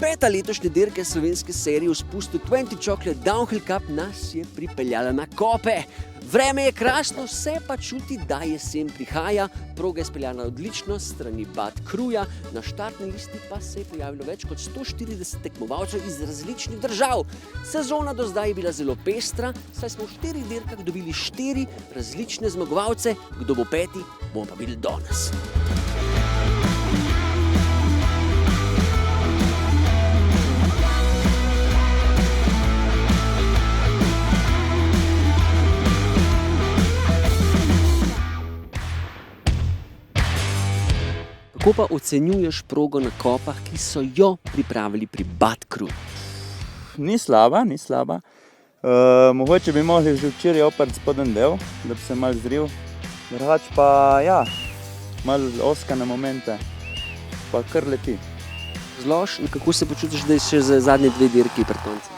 Peta letošnje dirke slovenske serije v spustu 20 Chocolate Downhill Cup nas je pripeljala na Kope. Vreme je krasno, vse pa čuti, da jesen prihaja. Proga je speljana odlično s strani Bad Kruja, na štartni listi pa se je pojavilo več kot 140 tekmovalcev iz različnih držav. Sezona do zdaj je bila zelo pestra, saj smo v 4 dirkah dobili 4 različne zmagovalce. Kdo bo peti, bomo pa videli danes. Kako pa ocenjuješ progo na Kopah, ki so jo pripravili pri Bad Kruju? Ni slaba. Mogoče bi mogli že včeraj oprati spodnji del, da bi se malo zril. Drugače pa ja, malo oskane momente, pa kar leti. Zlož, kako se počutiš, da je še za zadnje 2 dirki pred koncem?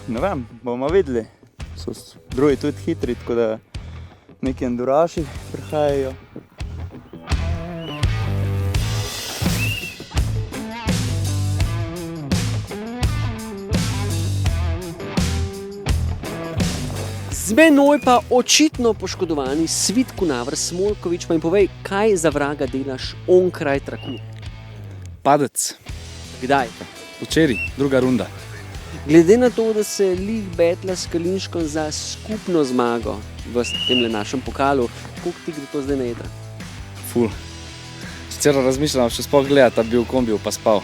Ne vem, bomo videli. So drugi tudi hitri, tako da neki enduraši prihajajo. Z menoj pa očitno poškodovani Svit Kunaver Smolković, pa mi povej, kaj za vraga delaš onkraj traku? Padec. Kdaj? Včeraj, druga runda. Glede na to, da se lih betla s Kalinškom za skupno zmago v temle našem pokalu, koliko ti gre to zdaj na jedra? Ful. Sicer razmišljam, še sploh gledati, da bi v kombiju pa spal.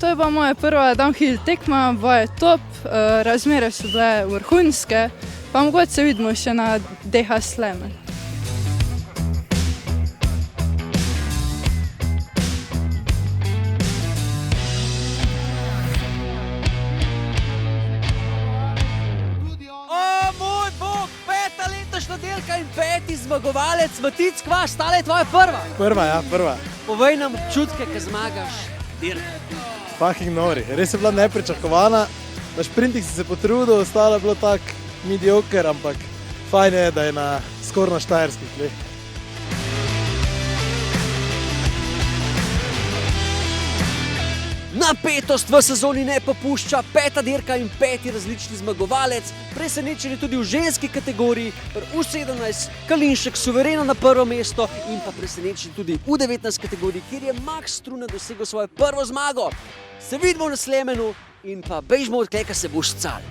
To je pa moja prva downhill tekma, boje top, razmere so bile vrhunske, pa mogoče se vidimo še na DH Slame. O moj bog, peta letošnja dirka in peti zmagovalec. Matic Kvaš, tale je tvoja prva. Prva. Povej nam občutke, ko zmagaš dirko. Fucking nori. Res je bila nepričakovana. Na šprintih si se potrudil, ostalo je bilo tak mediocre, ampak fajn je, da je skoraj na štajerskih tleh. Napetost v sezoni ne popušča, peta dirka in peti različni zmagovalec, presenečenje tudi v ženski kategoriji, U17 Kalinšek suvereno na prvo mesto in pa presenečenje tudi v U19 kategoriji, kjer je Max Struna dosegel svojo prvo zmago. Se vidimo na Slemenu in pa bežimo od kleka, se boš cal.